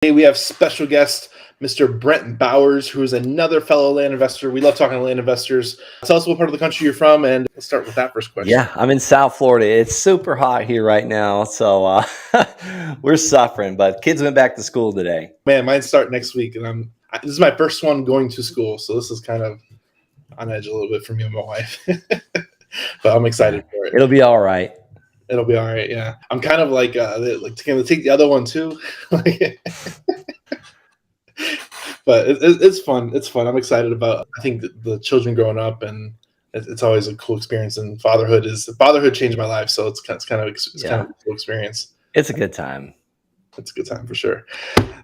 Today we have special guest, Mr. Brent Bowers, who is another fellow land investor. We love talking to land investors. Tell us what part of the country you're from, and let's start with that first question. Yeah, I'm in South Florida. It's super hot here right now, so we're suffering. But kids went back to school today. Man, mine start next week, and this is my first one going to school, so this is kind of on edge a little bit for me and my wife. But I'm excited for it. It'll be all right. It'll be all right. Yeah, I'm kind of like going to take the other one too. But it's fun. It's fun. I'm excited about. I think the children growing up, and it's always a cool experience. And fatherhood changed my life, so it's kind of a cool experience. It's a good time. It's a good time for sure.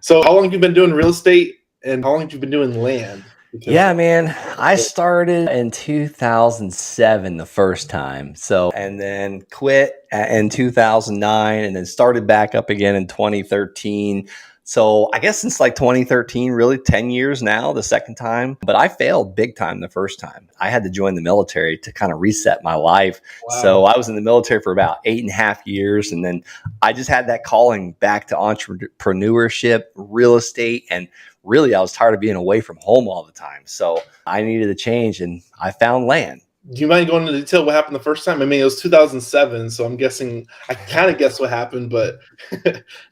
So, how long have you been doing real estate, and how long have you been doing land? Yeah, man, I started in 2007 the first time. And then quit in 2009 and then started back up again in 2013. So I guess since like 2013, really 10 years now, the second time. But I failed big time the first time. I had to join the military to kind of reset my life. Wow. So I was in the military for about 8.5 years. And then I just had that calling back to entrepreneurship, real estate, and really, I was tired of being away from home all the time. So I needed a change, and I found land. Do you mind going into detail what happened the first time? I mean, it was 2007, so I'm guessing I kind of guess what happened, but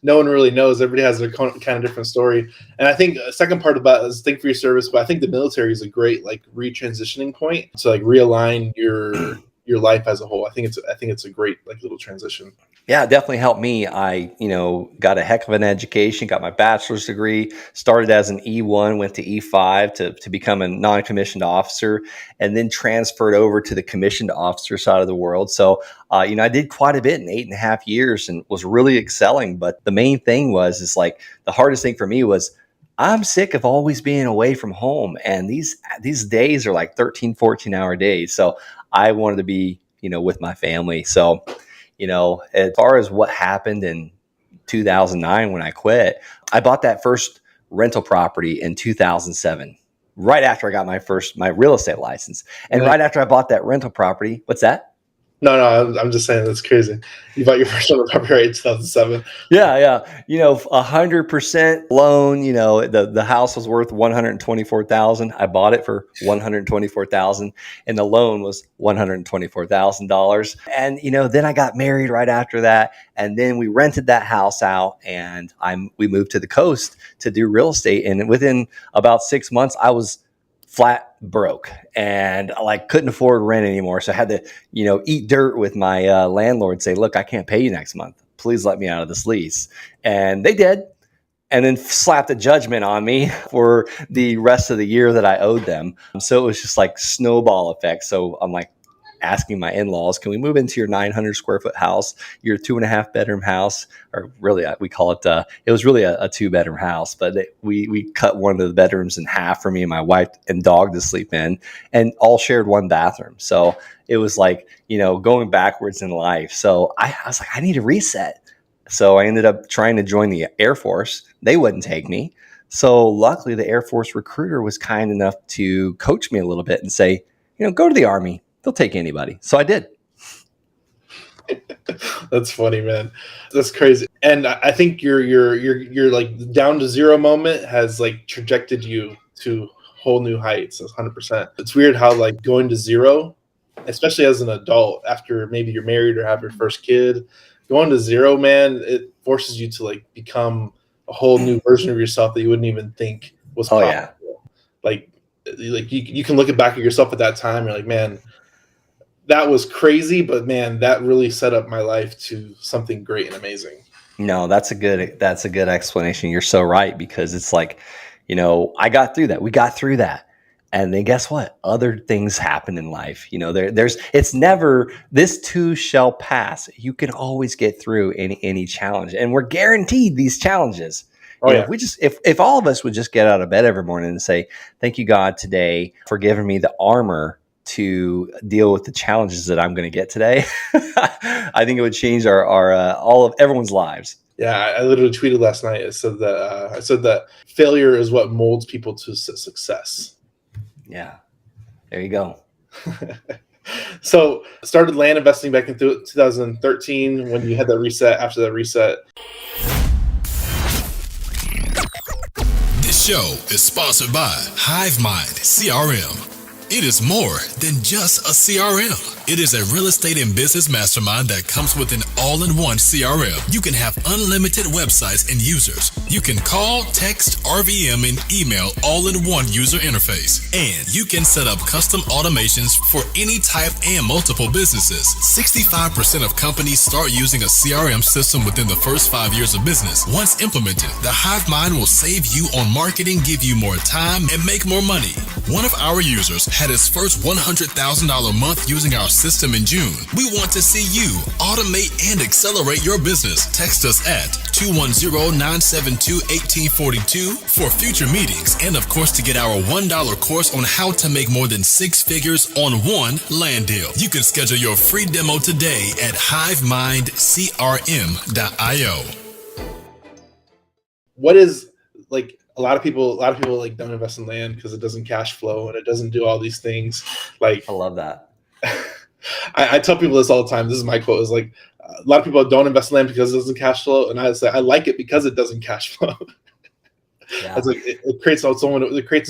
no one really knows. Everybody has their kind of different story. And I think the second part about it is thank for your service, but I think the military is a great like retransitioning point to like realign your life as a whole. I think it's a great like little transition. Yeah, it definitely helped me. I, got a heck of an education, got my bachelor's degree, started as an E1, went to E5 to become a non-commissioned officer, and then transferred over to the commissioned officer side of the world. So, I did quite a bit in 8.5 years and was really excelling. But the main thing is like the hardest thing for me was I'm sick of always being away from home. And these days are like 13, 14-hour days. So I wanted to be, with my family. So, as far as what happened in 2009 when I quit, I bought that first rental property in 2007, right after I got my real estate license. And right after I bought that rental property, what's that? No, I'm just saying that's crazy. You bought your first rental property right in 2007. Yeah. 100% loan. The house was worth $124,000. I bought it for $124,000, and the loan was $124,000. And then I got married right after that, and then we rented that house out, and we moved to the coast to do real estate. And within about 6 months, I was flat broke and couldn't afford rent anymore. So I had to, eat dirt with my landlord, say, look, I can't pay you next month. Please let me out of this lease. And they did. And then slapped a judgment on me for the rest of the year that I owed them. So it was just like snowball effect. So I'm like asking my in-laws, can we move into your 900 square foot house, your 2.5 bedroom house? Or really, we call it, it was really a 2-bedroom house, but we cut one of the bedrooms in half for me and my wife and dog to sleep in, and all shared one bathroom. So it was like, going backwards in life. So I was like, I need a reset. So I ended up trying to join the Air Force. They wouldn't take me. So luckily the Air Force recruiter was kind enough to coach me a little bit and say, go to the Army. They'll take anybody. So I did. That's funny, man. That's crazy. And I think your like down to zero moment has like trajected you to whole new heights. 100%. It's weird how like going to zero, especially as an adult after maybe you're married or have your first kid, going to zero, man, it forces you to like become a whole new version of yourself that you wouldn't even think was possible. Yeah. Like you can look back at yourself at that time. You're like, man, that was crazy, but man, that really set up my life to something great and amazing. No, that's a good explanation. You're so right, because it's like, I got through that. We got through that. And then guess what? Other things happen in life. It's never, this too shall pass. You can always get through any challenge, and we're guaranteed these challenges. If all of us would just get out of bed every morning and say, thank you, God, today for giving me the armor to deal with the challenges that I'm going to get today, I think it would change our all of everyone's lives. Yeah, I literally tweeted last night. I said that failure is what molds people to success. Yeah, there you go. So started land investing back in 2013 when you had that reset. After that reset, show is sponsored by HiveMind CRM. It is more than just a CRM. It is a real estate and business mastermind that comes with an all-in-one CRM. You can have unlimited websites and users. You can call, text, RVM, and email all in one user interface. And you can set up custom automations for any type and multiple businesses. 65% of companies start using a CRM system within the first 5 years of business. Once implemented, the HiveMind will save you on marketing, give you more time, and make more money. One of our users had his first $100,000 month using our system in June. We want to see you automate and accelerate your business. Text us at 210-972-1842 for future meetings, and of course to get our $1 course on how to make more than 6 figures on one land deal. You can schedule your free demo today at hivemindcrm.io. What is like a lot of people like don't invest in land because it doesn't cash flow and it doesn't do all these things. Like I love that. I tell people this all the time. This is my quote: is like a lot of people don't invest in land because it doesn't cash flow, and I say I like it because it doesn't cash flow. Yeah. It's like it creates its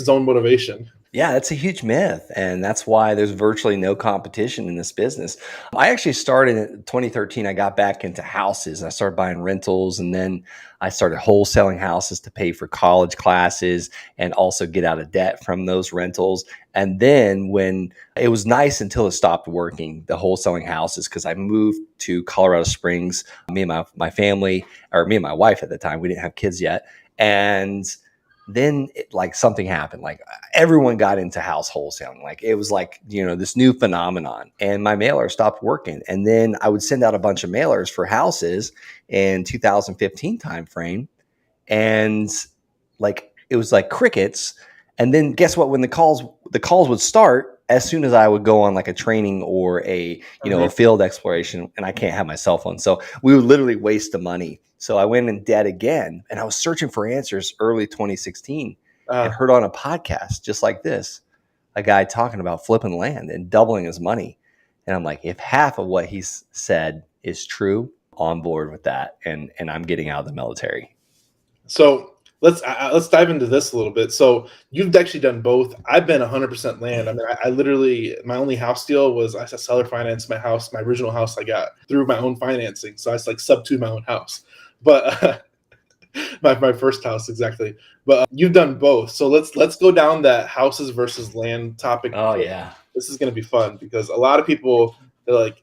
own motivation. Yeah, that's a huge myth. And that's why there's virtually no competition in this business. I actually started in 2013. I got back into houses. I started buying rentals, and then I started wholesaling houses to pay for college classes and also get out of debt from those rentals. And then when it was nice until it stopped working, the wholesaling houses, because I moved to Colorado Springs, me and my family, or me and my wife at the time, we didn't have kids yet. And then like something happened, like everyone got into house wholesaling. Like it was like, this new phenomenon, and my mailer stopped working. And then I would send out a bunch of mailers for houses in 2015 timeframe. And like, it was like crickets. And then guess what? When the calls would start, as soon as I would go on like a training or a field exploration, and I can't have my cell phone. So we would literally waste the money. So I went in debt again, and I was searching for answers early 2016 and heard on a podcast just like this, a guy talking about flipping land and doubling his money. And I'm like, if half of what he's said is true, on board with that. And I'm getting out of the military. So let's dive into this a little bit. So you've actually done both. I've been 100% land. I mean, I literally, my only house deal was I seller financed my house. My original house I got through my own financing. So I like sub-2 my own house. But my first house, exactly. But you've done both. So let's go down that houses versus land topic. Oh yeah, this is going to be fun because a lot of people, they're like,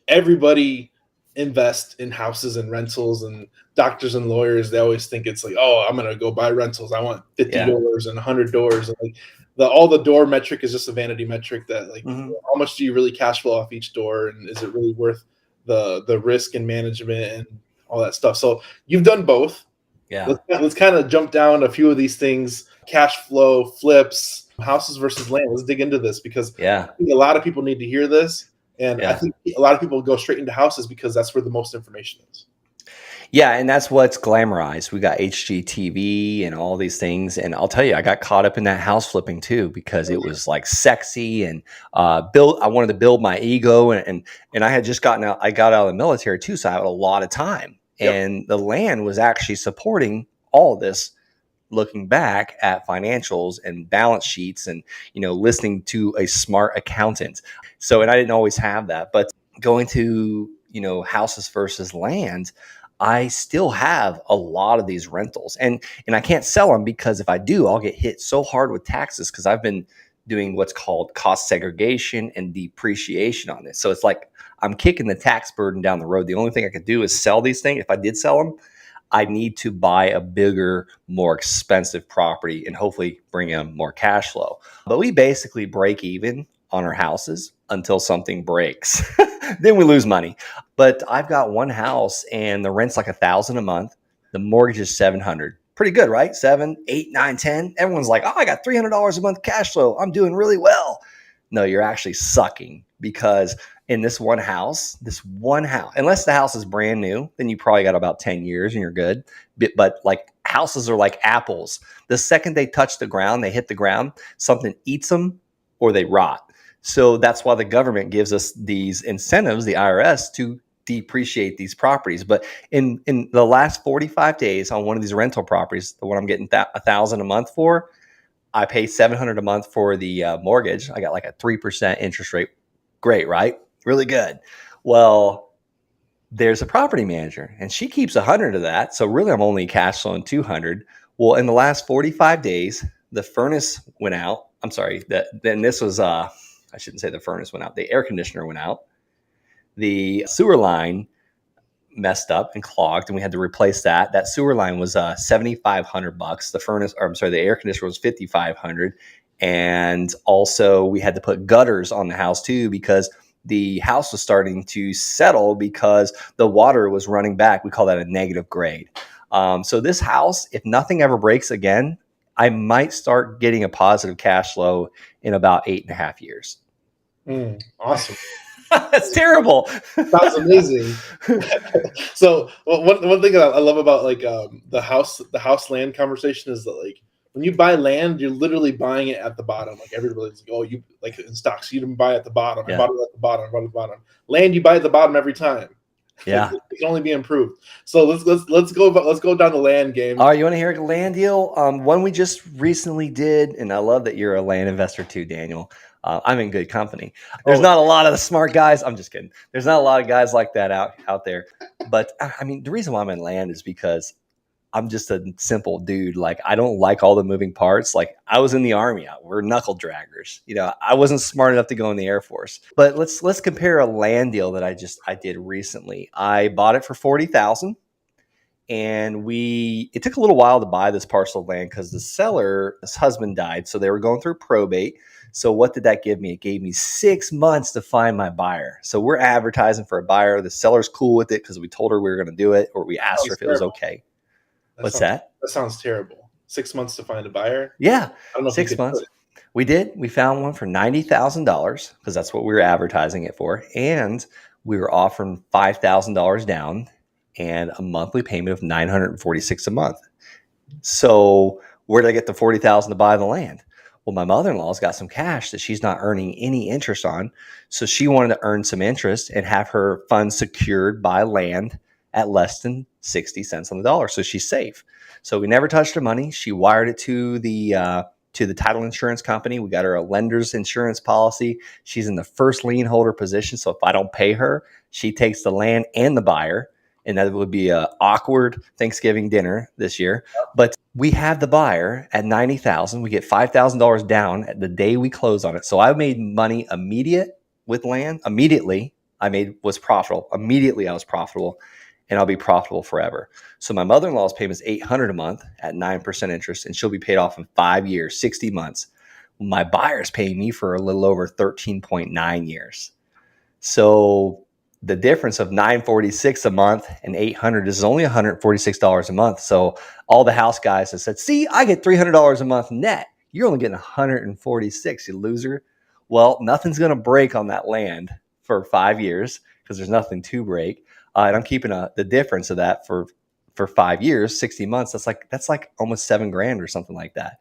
everybody invest in houses and rentals, and doctors and lawyers, they always think it's like, oh, I'm going to go buy rentals. I want 50 doors and 100 doors. And like all the door metric is just a vanity metric that like, how much do you really cash flow off each door? And is it really worth the risk and management and all that stuff? So you've done both. Yeah. Let's kind of jump down a few of these things: cash flow, flips, houses versus land. Let's dig into this because I think a lot of people need to hear this. And I think a lot of people go straight into houses because that's where the most information is. Yeah, and that's what's glamorized. We got HGTV and all these things. And I'll tell you, I got caught up in that house flipping too because it was like sexy and I wanted to build my ego. And I had just got out of the military too, so I had a lot of time. And the land was actually supporting all of this, looking back at financials and balance sheets and, listening to a smart accountant. So, and I didn't always have that, but going to, houses versus land, I still have a lot of these rentals and I can't sell them because if I do, I'll get hit so hard with taxes because I've been doing what's called cost segregation and depreciation on this. So it's like I'm kicking the tax burden down the road. The only thing I could do is sell these things. If I did sell them, I need to buy a bigger, more expensive property and hopefully bring in more cash flow. But we basically break even on our houses until something breaks. Then we lose money. But I've got one house and the rent's like $1,000 a month. The mortgage is $700. Pretty good, right? 7, 8, 9, 10. Everyone's like, oh, I got $300 a month cash flow. I'm doing really well. No, you're actually sucking because in this one house, unless the house is brand new, then you probably got about 10 years and you're good. But like houses are like apples. The second they touch the ground, they hit the ground, something eats them or they rot. So that's why the government gives us these incentives, the IRS, to depreciate these properties. But in the last 45 days on one of these rental properties, the one I'm getting $1,000 a month for, I pay $700 a month for the mortgage. I got like a 3% interest rate. Great, right? Really good. Well, there's a property manager and she keeps 100 of that. So really I'm only cash flowing 200. Well, in the last 45 days, the furnace went out. I'm sorry. Then this was, I shouldn't say the furnace went out. The air conditioner went out. The sewer line messed up and clogged and we had to replace that. That sewer line was $7,500. The furnace, or I'm sorry, the air conditioner was $5,500. And also we had to put gutters on the house too, because the house was starting to settle because the water was running back. We call that a negative grade. So this house, if nothing ever breaks again, I might start getting a positive cash flow in about 8.5 years. Awesome. That's terrible. Sounds amazing. So one thing that I love about like the house land conversation is that like when you buy land, you're literally buying it at the bottom. Like everybody's like, oh, you like in stocks, you didn't buy at the bottom. Yeah. I bought it at the bottom. I bought it at the bottom. Land, you buy at the bottom every time. Yeah. It can only be improved. So let's go down the land game. All right, you want to hear a land deal? One we just recently did, and I love that you're a land investor too, Daniel. I'm in good company. There's not a lot of the smart guys. I'm just kidding. There's not a lot of guys like that out there. But I mean, the reason why I'm in land is because I'm just a simple dude. Like, I don't like all the moving parts. Like, I was in the Army. We're knuckle draggers. You know, I wasn't smart enough to go in the Air Force. But let's compare a land deal that I did recently. I bought it for $40,000, and it took a little while to buy this parcel of land because the seller, his husband died, so they were going through probate. So what did that give me? It gave me 6 months to find my buyer. So we're advertising for a buyer. The seller's cool with it because we told her we were going to do it, or we asked her if it was okay. What's that? That sounds terrible. 6 months to find a buyer? Yeah. I don't know if 6 months. We did. We found one for $90,000 because that's what we were advertising it for. And we were offering $5,000 down and a monthly payment of $946 a month. So where did I get the $40,000 to buy the land? Well, my mother-in-law's got some cash that she's not earning any interest on. So she wanted to earn some interest and have her funds secured by land at less than 60 cents on the dollar. So she's safe. So we never touched her money. She wired it to the title insurance company. We got her a lender's insurance policy. She's in the first lien holder position. So if I don't pay her, she takes the land and the buyer. And that would be an awkward Thanksgiving dinner this year. But we have the buyer at $90,000. We get $5,000 down at the day we close on it. So I made money immediate with land. Immediately, was profitable. Immediately, I was profitable. And I'll be profitable forever. So my mother-in-law's payment is $800 a month at 9% interest, and she'll be paid off in 5 years, 60 months. My buyer's paying me for a little over 13.9 years. So the difference of $946 a month and $800 is only $146 a month. So all the house guys have said, see, I get $300 a month net. You're only getting $146, you loser. Well, nothing's going to break on that land for 5 years because there's nothing to break. And I'm keeping the difference of that for 5 years, 60 months. That's like almost $7,000 or something like that.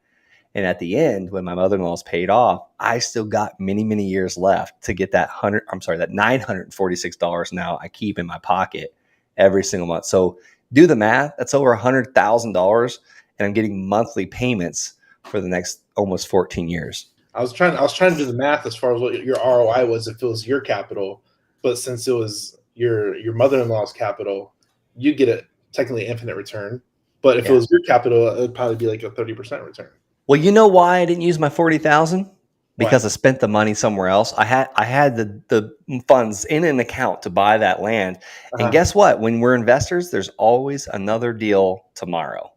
And at the end, when my mother-in-law's paid off, I still got many, many years left to get that $946 now I keep in my pocket every single month. So do the math. That's over $100,000, and I'm getting monthly payments for the next almost 14 years. I was trying to do the math as far as what your ROI was if it was your capital, but since it was your mother-in-law's capital, you get a technically infinite return. But if it was your capital, it would probably be like a 30% return. Well, you know why I didn't use my $40,000? Because I spent the money somewhere else. I had the funds in an account to buy that land. And guess what? When we're investors, there's always another deal tomorrow.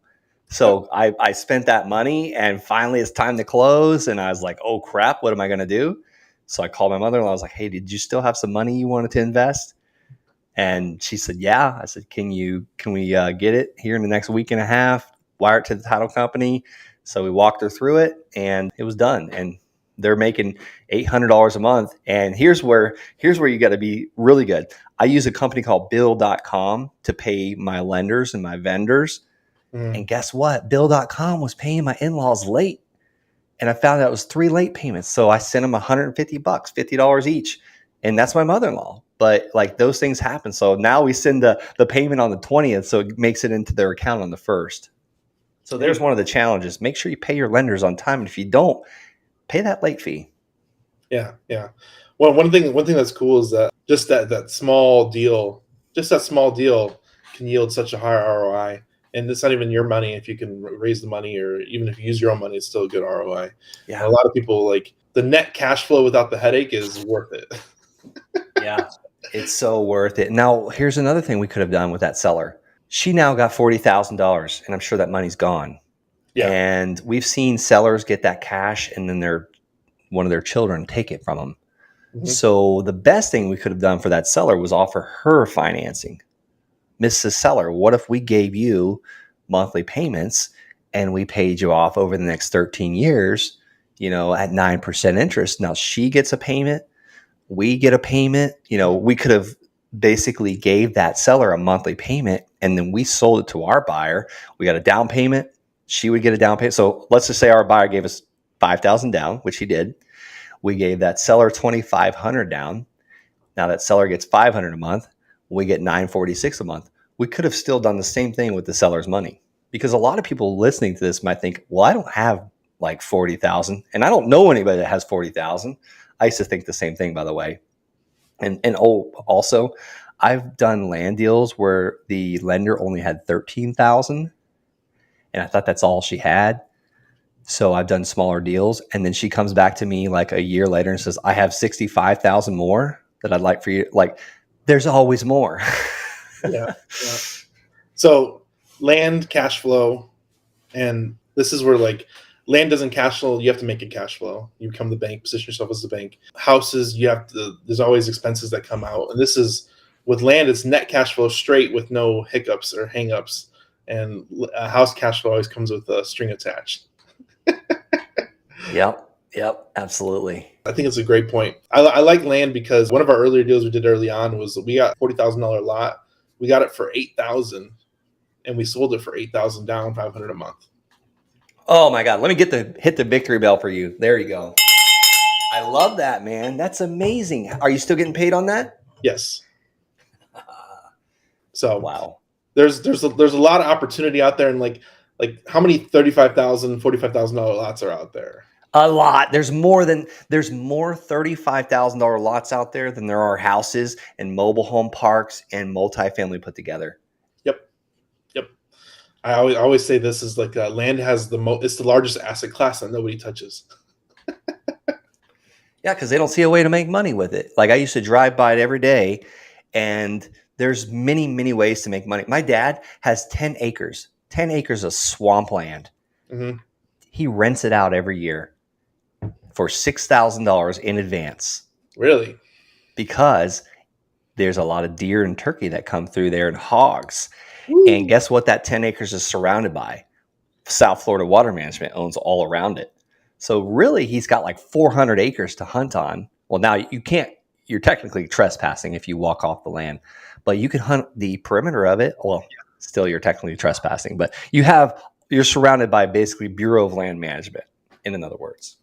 So I spent that money, and finally it's time to close. And I was like, oh crap, what am I going to do? So I called my mother-in-law. I was like, hey, did you still have some money you wanted to invest? And she said, yeah. I said, can we get it here in the next week and a half? Wire it to the title company. So we walked her through it, and it was done. And they're making $800 a month. And here's where you got to be really good. I use a company called Bill.com to pay my lenders and my vendors. And guess what? Bill.com was paying my in-laws late. And I found out it was 3 late payments. So I sent them $150, $50 each. And that's my mother-in-law. But like those things happen. So now we send the payment on the 20th, so it makes it into their account on the 1st. So there's one of the challenges. Make sure you pay your lenders on time. And if you don't, pay that late fee. Yeah, yeah. Well, one thing that's cool is that just that small deal, can yield such a high ROI. And it's not even your money. If you can raise the money, or even if you use your own money, it's still a good ROI. Yeah. And a lot of people, like, the net cash flow without the headache is worth it. Yeah, it's so worth it. Now, here's another thing we could have done with that seller. She now got $40,000, and I'm sure that money's gone. Yeah. And we've seen sellers get that cash, and then one of their children take it from them. Mm-hmm. So the best thing we could have done for that seller was offer her financing. Mrs. Seller, what if we gave you monthly payments and we paid you off over the next 13 years, at 9% interest? Now she gets a payment, we get a payment. We could have basically gave that seller a monthly payment, and then we sold it to our buyer. We got a down payment. She would get a down payment. So let's just say our buyer gave us $5,000 down, which he did. We gave that seller $2,500 down. Now that seller gets $500 a month. We get $946 a month. We could have still done the same thing with the seller's money, because a lot of people listening to this might think, well, I don't have like 40,000, and I don't know anybody that has 40,000. I used to think the same thing, by the way. And also, I've done land deals where the lender only had 13,000, and I thought that's all she had. So I've done smaller deals, and then she comes back to me like a year later and says, I have 65,000 more that I'd like for you. Like, there's always more. Yeah. So land, cash flow, and this is where, like, land doesn't cash flow. You have to make it cash flow. You become the bank, position yourself as the bank. Houses, there's always expenses that come out. And this is, with land, it's net cash flow straight with no hiccups or hangups. And a house cash flow always comes with a string attached. Yep, absolutely. I think it's a great point. I like land because one of our earlier deals we did early on was we got $40,000 lot. We got it for $8,000, and we sold it for $8,000 down, $500 a month. Oh my God! Let me hit the victory bell for you. There you go. I love that, man. That's amazing. Are you still getting paid on that? Yes. So wow. There's a lot of opportunity out there, and like how many $35,000, $45,000 lots are out there? A lot. There's more $35,000 lots out there than there are houses and mobile home parks and multifamily put together. Yep. I always say this is like land has it's the largest asset class that nobody touches. Yeah, because they don't see a way to make money with it. Like, I used to drive by it every day, and there's many, many ways to make money. My dad has 10 acres of swampland. Mm-hmm. He rents it out every year for $6,000 in advance. Really? Because there's a lot of deer and turkey that come through there, and hogs. Woo. And guess what that 10 acres is surrounded by? South Florida Water Management owns all around it. So really, he's got like 400 acres to hunt on. Well, now you're technically trespassing if you walk off the land, but you can hunt the perimeter of it. Well, still you're technically trespassing, but you're surrounded by basically Bureau of Land Management, in other words.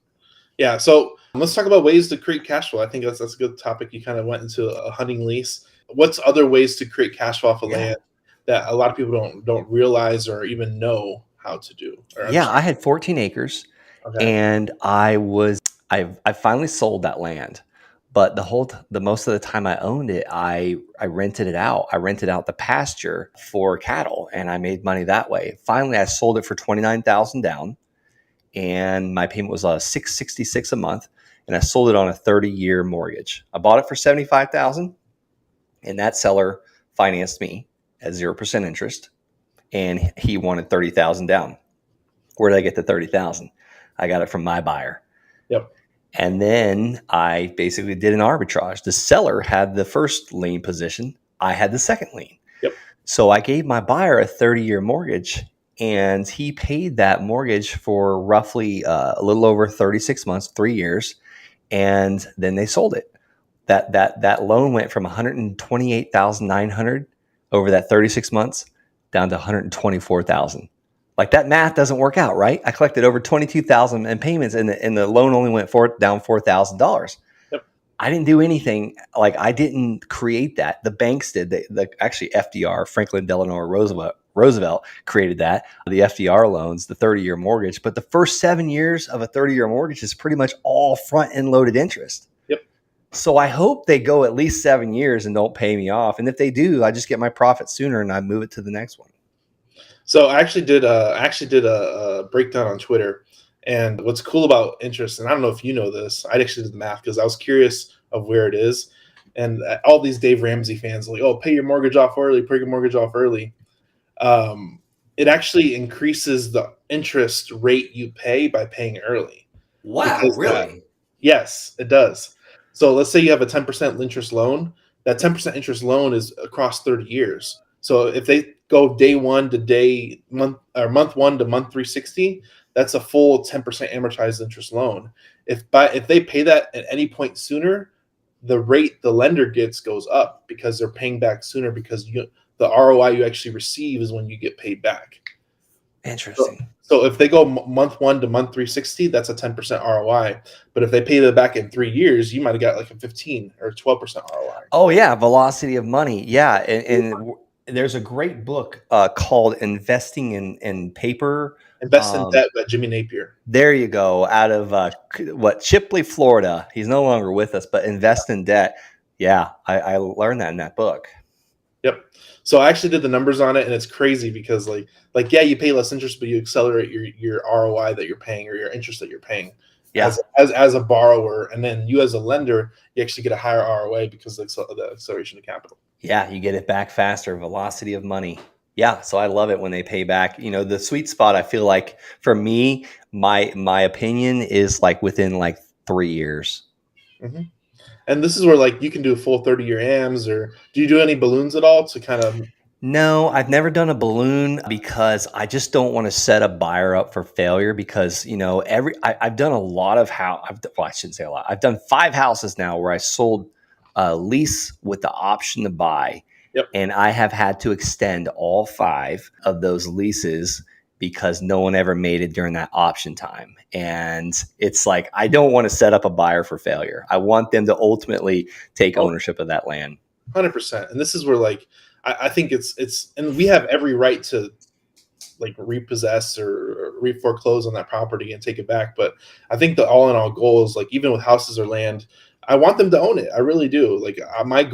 Yeah. So let's talk about ways to create cash flow. I think that's a good topic. You kind of went into a hunting lease. What's other ways to create cash flow off of land that a lot of people don't realize or even know how to do? I had 14 acres. Okay. And I finally sold that land, but the most of the time I owned it, I rented it out. I rented out the pasture for cattle, and I made money that way. Finally, I sold it for $29,000 down, and my payment was $666 a month, and I sold it on a 30-year mortgage. I bought it for $75,000, and that seller financed me at 0% interest, and he wanted $30,000 down. Where did I get the $30,000? I got it from my buyer. Yep. And then I basically did an arbitrage. The seller had the first lien position. I had the second lien. Yep. So I gave my buyer a 30-year mortgage, and he paid that mortgage for roughly a little over 36 months, 3 years. And then they sold it. That loan went from $128,900 over that 36 months down to $124,000. Like, that math doesn't work out, right? I collected over $22,000 in payments, and the loan only went down $4,000. Yep. I didn't do anything. Like, I didn't create that. The banks did. Actually, FDR, Franklin Delano Roosevelt created that. The FDR loans, the 30-year mortgage. But the first 7 years of a 30-year mortgage is pretty much all front-end loaded interest. Yep. So I hope they go at least 7 years and don't pay me off. And if they do, I just get my profit sooner and I move it to the next one. So I actually did a breakdown on Twitter, and what's cool about interest, and I don't know if you know this, I actually did the math because I was curious of where it is, and all these Dave Ramsey fans are like, oh, pay your mortgage off early, pay your mortgage off early. It actually increases the interest rate you pay by paying early. Wow, really? Yes, it does. So let's say you have a 10% interest loan. That 10% interest loan is across 30 years. So if they go day one to month one to month 360, that's a full 10% amortized interest loan. If they pay that at any point sooner, the rate the lender gets goes up because they're paying back sooner, because the ROI you actually receive is when you get paid back. Interesting. So if they go month one to month 360, that's a 10% ROI. But if they pay that back in 3 years, you might have got like a 15 or 12% ROI. Oh yeah, velocity of money. Yeah, and there's a great book called Investing in Paper. Invest in Debt by Jimmy Napier. There you go. Out of Chipley, Florida. He's no longer with us, but Invest in Debt. Yeah, I learned that in that book. Yep. So I actually did the numbers on it, and it's crazy because yeah, you pay less interest, but you accelerate your ROI that you're paying, or your interest that you're paying. Yeah. As a borrower, and then you as a lender, you actually get a higher ROI because of the acceleration of capital. Yeah, you get it back faster. Velocity of money. Yeah, so I love it when they pay back. The sweet spot, I feel like for me, my opinion is like within like 3 years. Mm-hmm. And this is where you can do a full 30-year AMs, or do you do any balloons at all to kind of? No, I've never done a balloon because I just don't want to set a buyer up for failure, because I've done a lot of I shouldn't say a lot. I've done 5 houses now where I sold a lease with the option to buy. Yep. And I have had to extend all 5 of those leases because no one ever made it during that option time. And it's like, I don't want to set up a buyer for failure. I want them to ultimately take ownership of that land. 100%. And this is where I think it's, and we have every right to repossess or foreclose on that property and take it back. But I think the all in all goal is even with houses or land, I want them to own it. I really do. My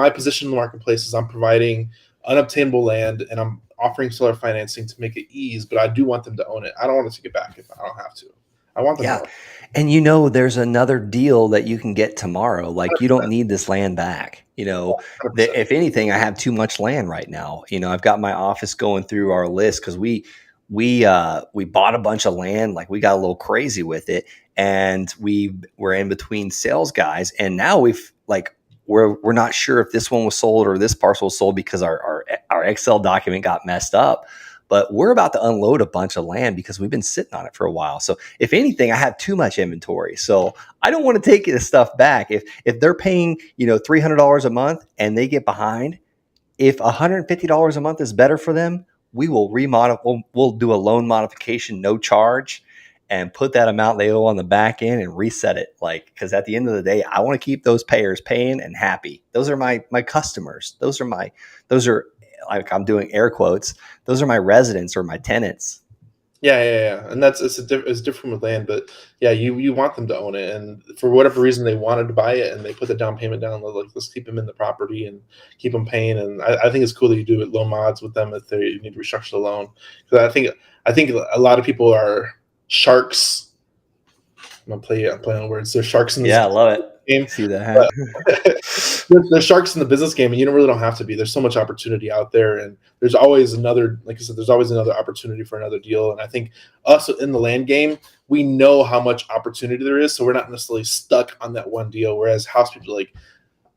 position in the marketplace is I'm providing unobtainable land, and I'm offering seller financing to make it ease, but I do want them to own it. I don't want to take it back if I don't have to. I want them to own it. And there's another deal that you can get tomorrow. You don't need this land back. If anything, I have too much land right now. I've got my office going through our list because we bought a bunch of land. We got a little crazy with it, and we were in between sales guys, and now we're not sure if this one was sold or this parcel was sold because our Excel document got messed up. But we're about to unload a bunch of land because we've been sitting on it for a while. So if anything, I have too much inventory. So I don't want to take this stuff back. If they're paying $300 a month and they get behind, if $150 a month is better for them, we will we'll do a loan modification, no charge, and put that amount they owe on the back end and reset it. Because at the end of the day, I want to keep those payers paying and happy. Those are my customers. Those are I'm doing air quotes. Those are my residents or my tenants. Yeah. And it's different with land, but yeah, you want them to own it. And for whatever reason, they wanted to buy it and they put the down payment down. Let's keep them in the property and keep them paying. And I think it's cool that you do loan mods with them if they need to restructure the loan. Because I think a lot of people are sharks. I'm playing on words. They're sharks in this I love it. Game. See that? They're sharks in the business game, and you really don't have to be. There's so much opportunity out there, and there's always another, like I said, there's always another opportunity for another deal. And I think us in the land game, we know how much opportunity there is, so we're not necessarily stuck on that one deal. Whereas house people are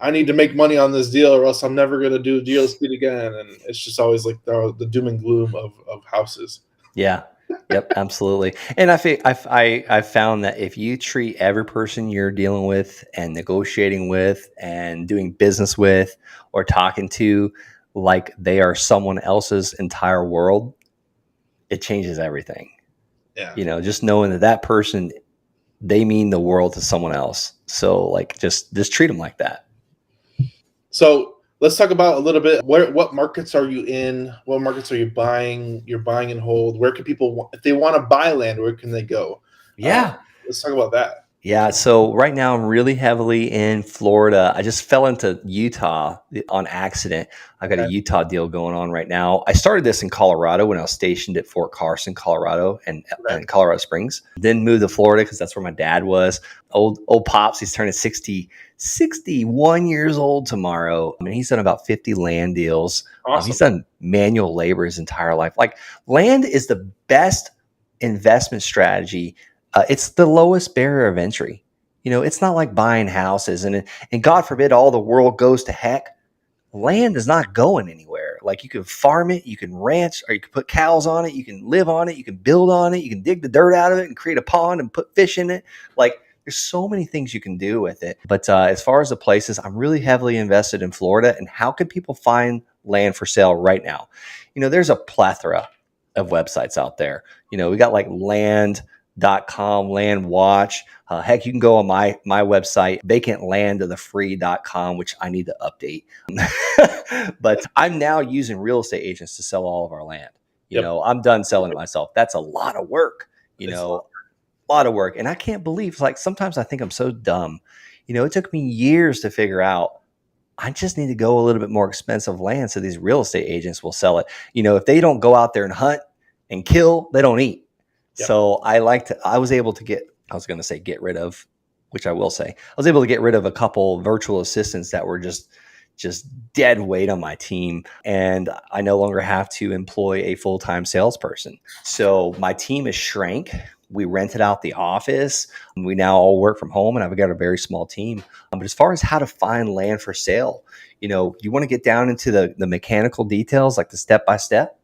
I need to make money on this deal, or else I'm never going to do deal speed again. And it's just always the doom and gloom of houses. Yeah. Yep, absolutely. And I found that if you treat every person you're dealing with and negotiating with and doing business with or talking to like they are someone else's entire world, it changes everything. Yeah. Just knowing that person they mean the world to someone else. So like, just treat them like that. So let's talk about a little bit what markets are you in? What markets are you buying? You're buying and hold. Where can people, if they want to buy land, where can they go? Yeah. Let's talk about that. Yeah, so right now I'm really heavily in Florida. I just fell into Utah on accident. I've got a Utah deal going on right now. I started this in Colorado when I was stationed at Fort Carson, Colorado, and Colorado Springs. Then moved to Florida because that's where my dad was. Old pops, he's turning 61 years old tomorrow. I mean, he's done about 50 land deals. Awesome. He's done manual labor his entire life. Like, land is the best investment strategy. It's the lowest barrier of entry. It's not like buying houses and God forbid all the world goes to heck. Land is not going anywhere. Like, you can farm it, you can ranch, or you can put cows on it, you can live on it, you can build on it, you can dig the dirt out of it and create a pond and put fish in it. Like, there's so many things you can do with it. But as far as the places, I'm really heavily invested in Florida. And how can people find land for sale right now? There's a plethora of websites out there. We got like land.com, land watch. Heck, you can go on my website, vacantlandofthefree.com, which I need to update. But I'm now using real estate agents to sell all of our land. I'm done selling it myself. That's a lot of work, a lot of work. And I can't believe, like, sometimes I think I'm so dumb. It took me years to figure out I just need to go a little bit more expensive land so these real estate agents will sell it. If they don't go out there and hunt and kill, they don't eat. Yep. So I was able to get rid of, which I will say, I was able to get rid of a couple virtual assistants that were just dead weight on my team. And I no longer have to employ a full-time salesperson. So my team has shrank. We rented out the office. We now all work from home, and I've got a very small team. But as far as how to find land for sale, you want to get down into the mechanical details, like the step-by-step.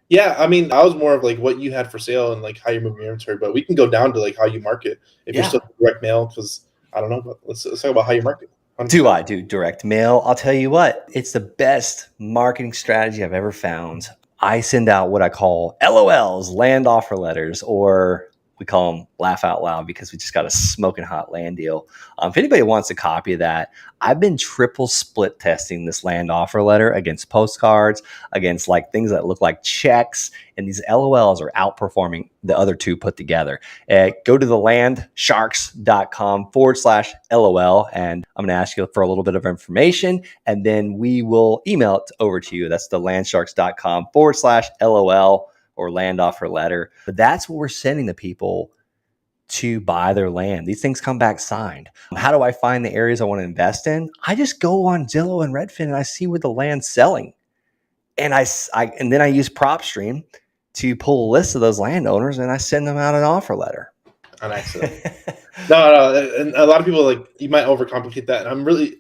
Yeah, I mean, I was more of like what you had for sale and like how you're moving your inventory, but we can go down to like how you market if you're still direct mail, because I don't know, but let's talk about how you market. 100%. Do I do direct mail? I'll tell you what, it's the best marketing strategy I've ever found. I send out what I call LOLs, land offer letters, or we call them laugh out loud, because we just got a smoking hot land deal. If anybody wants a copy of that, I've been triple split testing this land offer letter against postcards, against like things that look like checks, and these LOLs are outperforming the other two put together. Go to the landsharks.com/LOL, and I'm going to ask you for a little bit of information, and then we will email it over to you. That's the landsharks.com/LOL. or land offer letter. But that's what we're sending to people to buy their land. These things come back signed. How do I find the areas I want to invest in? I just go on Zillow and Redfin and I see where the land's selling. And and then I use PropStream to pull a list of those landowners, and I send them out an offer letter. On accident. No, and a lot of people, like, you might overcomplicate that. And I'm really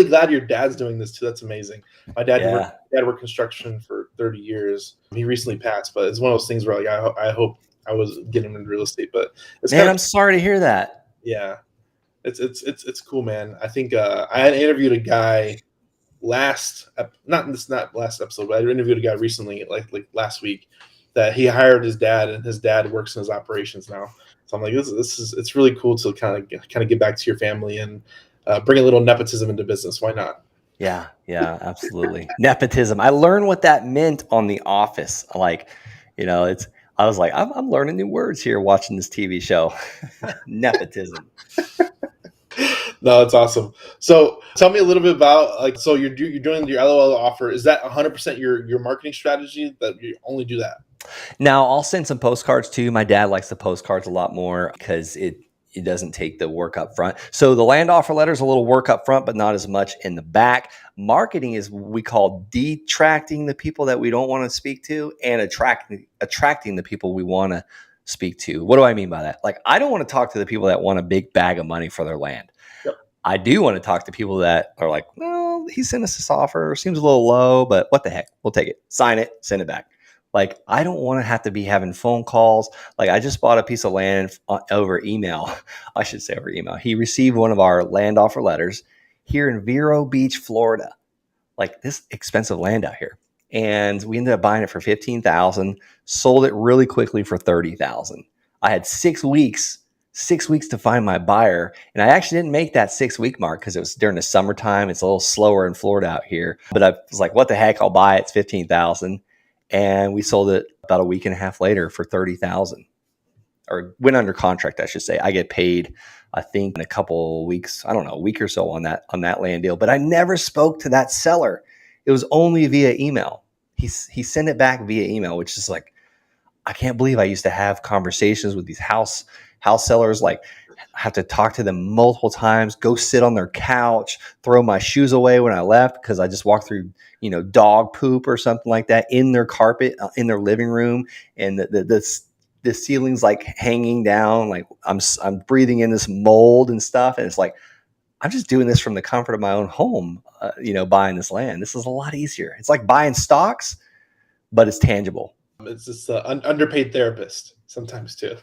glad your dad's doing this too. That's amazing. My dad worked construction for 30 years. He recently passed, but it's one of those things where, like, I hope I was getting into real estate. But I'm sorry to hear that. Yeah, it's cool, man. I think I had interviewed a guy not last episode, but I interviewed a guy recently, like last week, that he hired his dad, and his dad works in his operations now. So I'm like, it's really cool to kind of get back to your family and bring a little nepotism into business. Why not? Yeah, absolutely. Nepotism. I learned what that meant on The Office. Like, I was like, I'm learning new words here watching this TV show. Nepotism. No, it's awesome. So tell me a little bit about, like, so you're doing your LOL offer. Is that 100% your marketing strategy, that you only do that? Now, I'll send some postcards too. My dad likes the postcards a lot more because it doesn't take the work up front. So the land offer letter is a little work up front, but not as much in the back. Marketing is what we call detracting the people that we don't want to speak to, and attracting the people we want to speak to. What do I mean by that? Like, I don't want to talk to the people that want a big bag of money for their land. Yep. I do want to talk to people that are like, well, he sent us this offer, seems a little low, but what the heck? We'll take it. Sign it, send it back. Like, I don't want to have to be having phone calls. Like, I just bought a piece of land over email. I should say over email. He received one of our land offer letters here in Vero Beach, Florida. Like, this expensive land out here. And we ended up buying it for $15,000, sold it really quickly for $30,000. I had 6 weeks 6 weeks to find my buyer. And I actually didn't make that 6 week mark because it was during the summertime. It's a little slower in Florida out here. But I was like, what the heck? I'll buy it. It's 15,000. And we sold it about a week and a half later for 30,000, or went under contract, I should say. I get paid, I think, in a couple of weeks, I don't know, a week or so on that land deal. But I never spoke to that seller. It was only via email. He sent it back via email, which is like, I can't believe I used to have conversations with these house sellers, like have to talk to them multiple times, go sit on their couch, throw my shoes away when I left because I just walked through, dog poop or something like that in their carpet in their living room, and the ceiling's like hanging down, like I'm breathing in this mold and stuff, and it's like I'm just doing this from the comfort of my own home, buying this land. This is a lot easier. It's like buying stocks, but it's tangible. It's just an underpaid therapist sometimes too.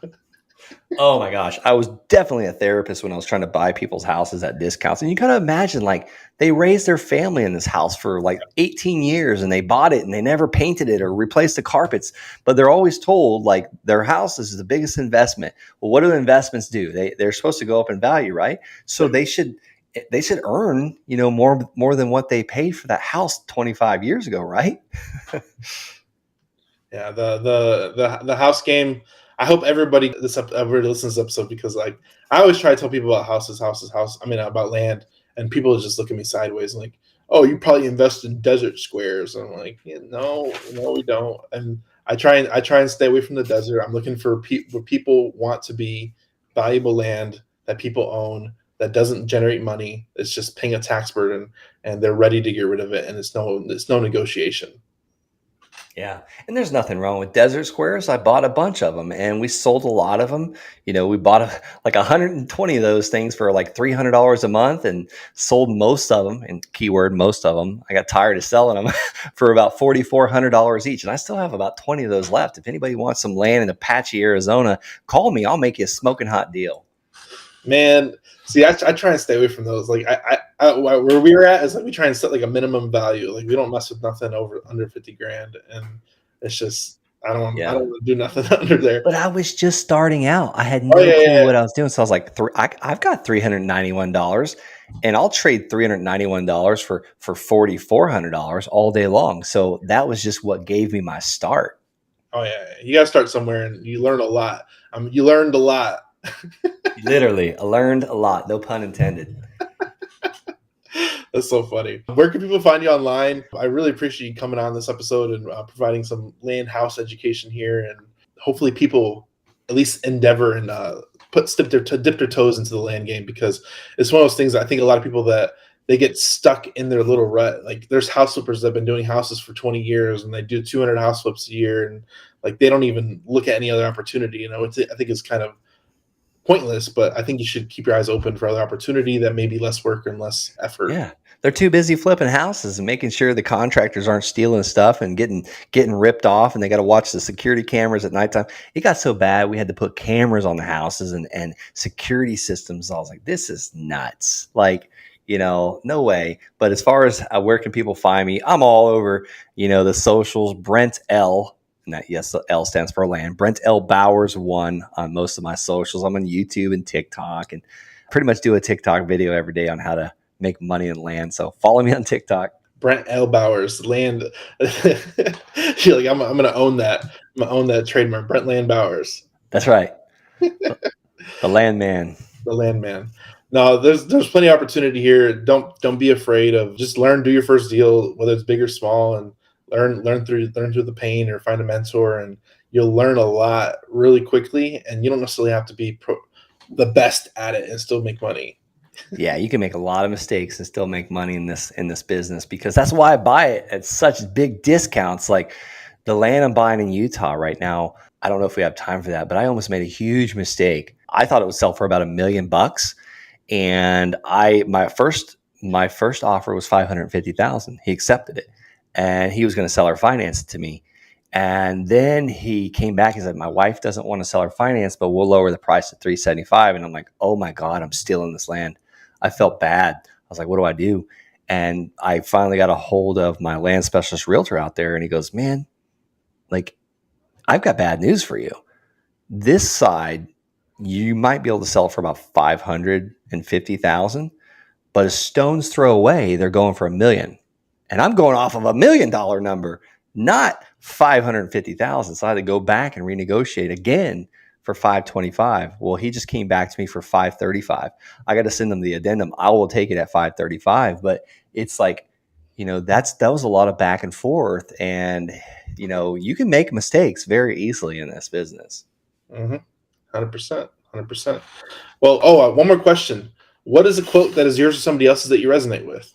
Oh my gosh. I was definitely a therapist when I was trying to buy people's houses at discounts. And you gotta imagine, like, they raised their family in this house for like 18 years and they bought it and they never painted it or replaced the carpets. But they're always told like their house is the biggest investment. Well, what do investments do? They're supposed to go up in value, right? So they should earn, more than what they paid for that house 25 years ago, right? Yeah, the house game. I hope everybody ever listens to this episode, because like I always try to tell people about houses. I mean, about land, and people just look at me sideways and like, oh, you probably invest in desert squares. I'm like, yeah, no, we don't. And I try and stay away from the desert. I'm looking for where people want to be, valuable land that people own, that doesn't generate money. It's just paying a tax burden, and they're ready to get rid of it, and it's no negotiation. Yeah. And there's nothing wrong with desert squares. I bought a bunch of them and we sold a lot of them. We bought like 120 of those things for like $300 a month and sold most of them, and keyword most of them. I got tired of selling them for about $4,400 each. And I still have about 20 of those left. If anybody wants some land in Apache, Arizona, call me. I'll make you a smoking hot deal. Man, see, I try and stay away from those. Like I where we were at is like we try and set like a minimum value. Like we don't mess with nothing under 50 grand, and it's just I don't want to do nothing under there. But I was just starting out. I had no clue what I was doing, so I was like, I've got $391, and I'll trade $391 for $4,400 all day long. So that was just what gave me my start. Oh yeah, you gotta start somewhere, and you learn a lot. You learned a lot. Literally, I learned a lot. No pun intended. That's so funny. Where can people find you online? I really appreciate you coming on this episode and providing some land house education here, and hopefully people at least endeavor and dip their toes into the land game, because it's one of those things that I think a lot of people that they get stuck in their little rut. Like there's house flippers that have been doing houses for 20 years and they do 200 house flips a year, and like they don't even look at any other opportunity. I think it's kind of pointless, but I think you should keep your eyes open for other opportunity that may be less work and less effort. Yeah. They're too busy flipping houses and making sure the contractors aren't stealing stuff and getting ripped off, and they got to watch the security cameras at nighttime. It got so bad we had to put cameras on the houses and security systems. I was like, this is nuts. Like, no way. But as far as where can people find me, I'm all over, the socials. Brent L. Yes, L stands for land. Brent L. Bowers 1 on most of my socials. I'm on YouTube and TikTok, and pretty much do a TikTok video every day on how to make money in land. So follow me on TikTok. Brent L. Bowers, land. You're like, I'm gonna own that. I'm gonna own that trademark. Brent Land Bowers. That's right. The land man. The land man. No, there's plenty of opportunity here. Don't be afraid of, just learn, do your first deal, whether it's big or small, and learn through the pain, or find a mentor, and you'll learn a lot really quickly, and you don't necessarily have to be the best at it and still make money. Yeah, you can make a lot of mistakes and still make money in this business, because that's why I buy it at such big discounts. Like the land I'm buying in Utah right now, I don't know if we have time for that, but I almost made a huge mistake. I thought it would sell for about $1 million, and my first offer was $550,000. He accepted it, and he was going to sell or finance it to me. And then he came back and said, my wife doesn't want to sell or finance, but we'll lower the price to $375,000. And I'm like, oh my God, I'm stealing this land. I felt bad. I was like, what do I do? And I finally got a hold of my land specialist realtor out there, and he goes, man, like, I've got bad news for you. This side you might be able to sell it for about 550,000, but a stone's throw away, they're going for $1 million. And I'm going off of $1 million number, not 550,000. So I had to go back and renegotiate again for 525. Well, he just came back to me for 535. I got to send him the addendum. I will take it at 535, but it's like, that was a lot of back and forth, and you can make mistakes very easily in this business. 100%. Well, one more question. What is a quote that is yours or somebody else's that you resonate with?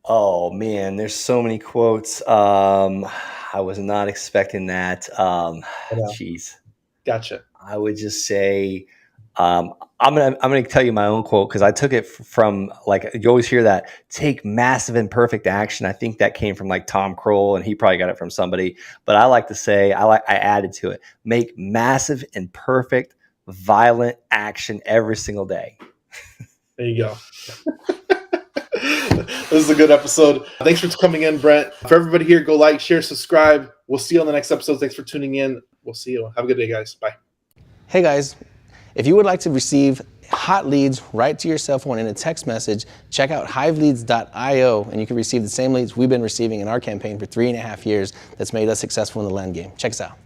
Oh man, there's so many quotes. I was not expecting that. Jeez. Gotcha. I would just say, I'm gonna tell you my own quote because I took it from, like, you always hear that, take massive and perfect action. I think that came from like Tom Kroll, and he probably got it from somebody. But I like to say, I added to it, make massive and perfect violent action every single day. There you go. This is a good episode. Thanks for coming in, Brent. For everybody here, go like, share, subscribe. We'll see you on the next episode. Thanks for tuning in. We'll see you. Have a good day, guys. Bye. Hey, guys. If you would like to receive hot leads right to your cell phone in a text message, check out hiveleads.io, and you can receive the same leads we've been receiving in our campaign for 3.5 years that's made us successful in the land game. Check us out.